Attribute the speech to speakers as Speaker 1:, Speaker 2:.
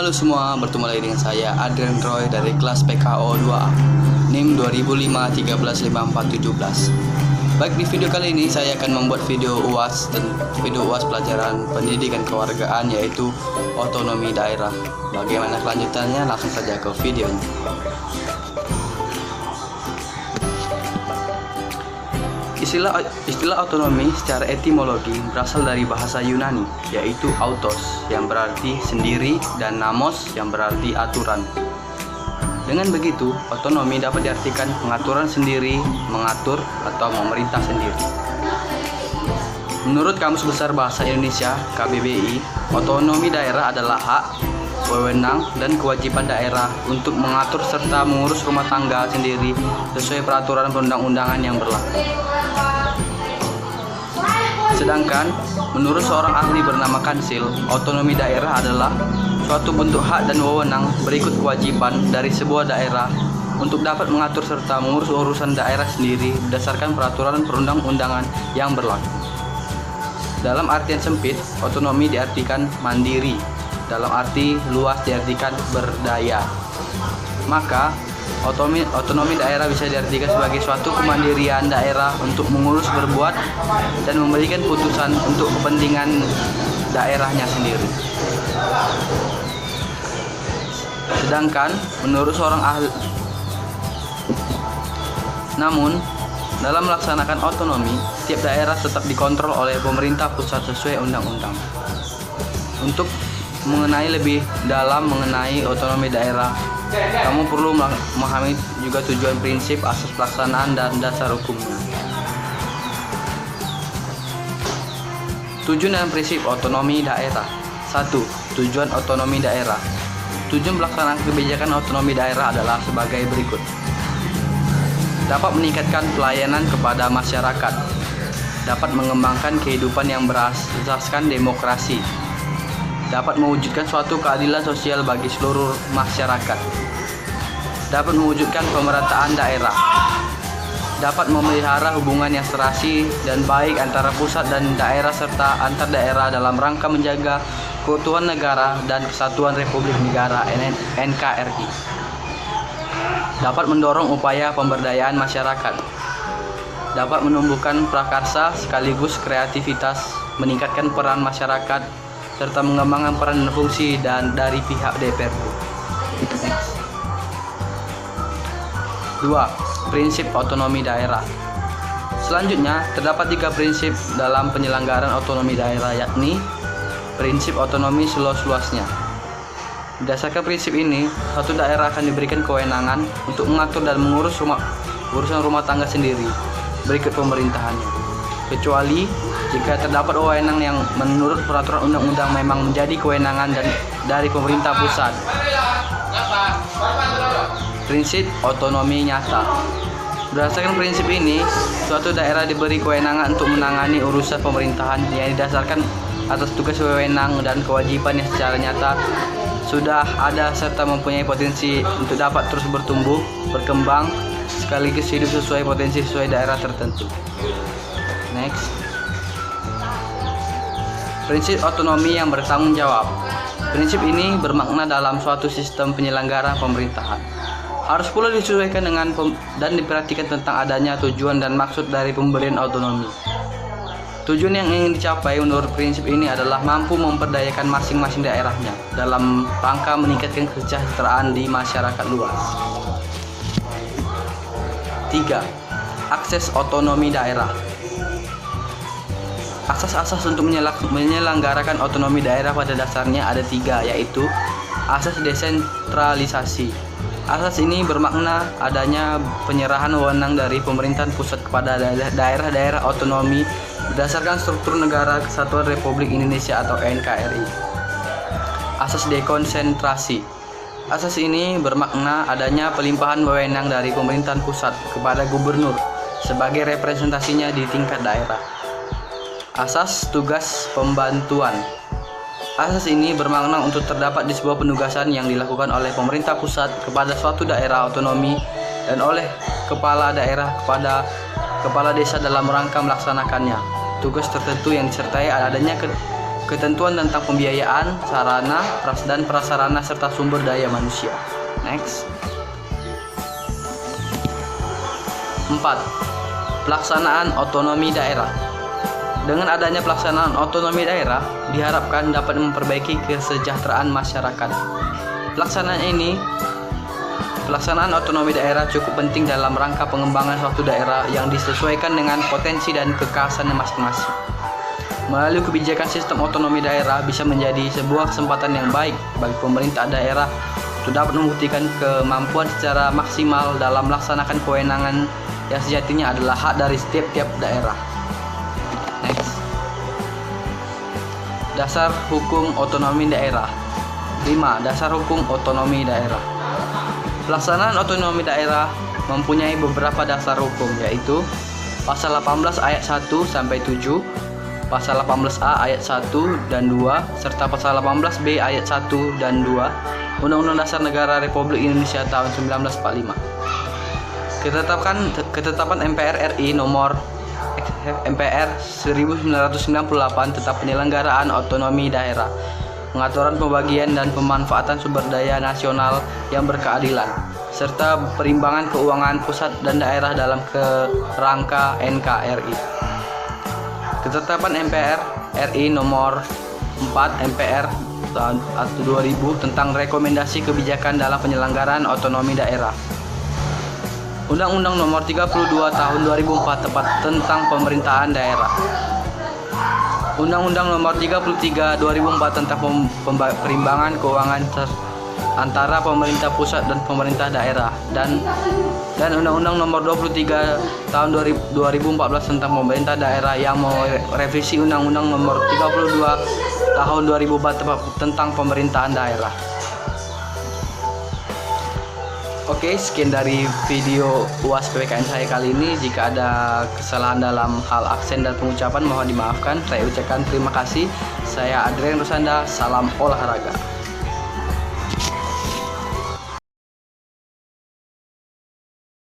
Speaker 1: Halo semua, bertemu lagi dengan saya Adrian Roy dari kelas PKO 2A NIM 2005-135417. Baik, di video kali ini saya akan membuat video UAS dan video UAS pelajaran pendidikan kewargaan, yaitu otonomi daerah. Bagaimana kelanjutannya? Langsung saja ke videonya. Istilah otonomi secara etimologi berasal dari bahasa Yunani, yaitu autos yang berarti sendiri dan namos yang berarti aturan. Dengan begitu, otonomi dapat diartikan pengaturan sendiri, mengatur, atau memerintah sendiri. Menurut Kamus Besar Bahasa Indonesia (KBBI), otonomi daerah adalah hak, wewenang, dan kewajiban daerah untuk mengatur serta mengurus rumah tangga sendiri sesuai peraturan perundang-undangan yang berlaku. Sedangkan, menurut seorang ahli bernama Kansil, otonomi daerah adalah suatu bentuk hak dan wewenang berikut kewajiban dari sebuah daerah untuk dapat mengatur serta mengurus urusan daerah sendiri berdasarkan peraturan perundang-undangan yang berlaku. Dalam artian sempit, otonomi diartikan mandiri, dalam arti luas diartikan berdaya. Maka, otonomi daerah bisa diartikan sebagai suatu kemandirian daerah untuk mengurus, berbuat, dan memberikan putusan untuk kepentingan daerahnya sendiri. Sedangkan, menurut seorang ahli, namun, dalam melaksanakan otonomi, setiap daerah tetap dikontrol oleh pemerintah pusat sesuai undang-undang. Untuk mengenai lebih dalam mengenai otonomi daerah, kamu perlu memahami juga tujuan, prinsip, asas pelaksanaan, dan dasar hukumnya. Tujuan dan prinsip otonomi daerah. 1. Tujuan otonomi daerah. Tujuan pelaksanaan kebijakan otonomi daerah adalah sebagai berikut. Dapat meningkatkan pelayanan kepada masyarakat. Dapat mengembangkan kehidupan yang berasaskan demokrasi. Dapat mewujudkan suatu keadilan sosial bagi seluruh masyarakat. Dapat mewujudkan pemerataan daerah. Dapat memelihara hubungan yang serasi dan baik antara pusat dan daerah serta antar daerah dalam rangka menjaga keutuhan negara dan kesatuan Republik Negara NKRI. Dapat mendorong upaya pemberdayaan masyarakat. Dapat menumbuhkan prakarsa sekaligus kreativitas, meningkatkan peran masyarakat, serta mengembangkan peran dan fungsi dari pihak DPRD. 2. Prinsip otonomi daerah. Selanjutnya, terdapat 3 prinsip dalam penyelenggaraan otonomi daerah, yakni prinsip otonomi seluas-luasnya. Berdasarkan prinsip ini, suatu daerah akan diberikan kewenangan untuk mengatur dan mengurus urusan rumah tangga sendiri berikut pemerintahannya, kecuali jika terdapat wewenang yang menurut peraturan undang-undang memang menjadi kewenangan dari pemerintah pusat. Prinsip otonomi nyata. Berdasarkan prinsip ini, suatu daerah diberi kewenangan untuk menangani urusan pemerintahan yang didasarkan atas tugas, wewenang, dan kewajiban yang secara nyata sudah ada serta mempunyai potensi untuk dapat terus bertumbuh, berkembang, sekaligus hidup sesuai potensi sesuai daerah tertentu. Next. Prinsip otonomi yang bertanggung jawab. Prinsip ini bermakna dalam suatu sistem penyelenggaraan pemerintahan harus pula disesuaikan dengan dan diperhatikan tentang adanya tujuan dan maksud dari pemberian otonomi. Tujuan yang ingin dicapai menurut prinsip ini adalah mampu memperdayakan masing-masing daerahnya dalam rangka meningkatkan kesejahteraan di masyarakat luas. 3. Akses otonomi daerah. Asas-asas untuk menyelenggarakan otonomi daerah pada dasarnya ada 3, yaitu asas desentralisasi. Asas ini bermakna adanya penyerahan wewenang dari pemerintahan pusat kepada daerah-daerah otonomi berdasarkan struktur negara kesatuan Republik Indonesia atau NKRI. Asas dekonsentrasi. Asas ini bermakna adanya pelimpahan wewenang dari pemerintahan pusat kepada gubernur sebagai representasinya di tingkat daerah. Asas tugas pembantuan. Asas ini bermakna untuk terdapat di sebuah penugasan yang dilakukan oleh pemerintah pusat kepada suatu daerah otonomi dan oleh kepala daerah kepada kepala desa dalam rangka melaksanakannya. Tugas tertentu yang disertai adanya ketentuan tentang pembiayaan, sarana, dan prasarana serta sumber daya manusia. Next. 4. Pelaksanaan otonomi daerah. Dengan adanya pelaksanaan otonomi daerah, diharapkan dapat memperbaiki kesejahteraan masyarakat. Pelaksanaan otonomi daerah cukup penting dalam rangka pengembangan suatu daerah yang disesuaikan dengan potensi dan kekhasannya masing-masing. Melalui kebijakan sistem otonomi daerah bisa menjadi sebuah kesempatan yang baik bagi pemerintah daerah untuk dapat membuktikan kemampuan secara maksimal dalam melaksanakan kewenangan yang sejatinya adalah hak dari setiap daerah. Next. Dasar hukum otonomi daerah. 5. Dasar hukum otonomi daerah. Pelaksanaan otonomi daerah mempunyai beberapa dasar hukum, yaitu Pasal 18 ayat 1 sampai 7, Pasal 18A ayat 1 dan 2, serta Pasal 18B ayat 1 dan 2 Undang-Undang Dasar Negara Republik Indonesia tahun 1945. Ketetapan MPR RI nomor MPR 1998 tentang penyelenggaraan otonomi daerah, pengaturan pembagian dan pemanfaatan sumber daya nasional yang berkeadilan, serta perimbangan keuangan pusat dan daerah dalam kerangka NKRI. Ketetapan MPR RI nomor 4 MPR tahun 2000 tentang rekomendasi kebijakan dalam penyelenggaraan otonomi daerah. Undang-Undang nomor 32 tahun 2004 tentang pemerintahan daerah. Undang-Undang nomor 33 2004 tentang perimbangan keuangan antara pemerintah pusat dan pemerintah daerah, dan Undang-Undang nomor 23 tahun 2014 tentang pemerintah daerah yang merevisi Undang-Undang nomor 32 tahun 2004 tentang pemerintahan daerah. Oke, sekian dari video UAS PPKN saya kali ini. Jika ada kesalahan dalam hal aksen dan pengucapan mohon dimaafkan. Saya ucapkan terima kasih. Saya Adrian Rusanda, salam olahraga.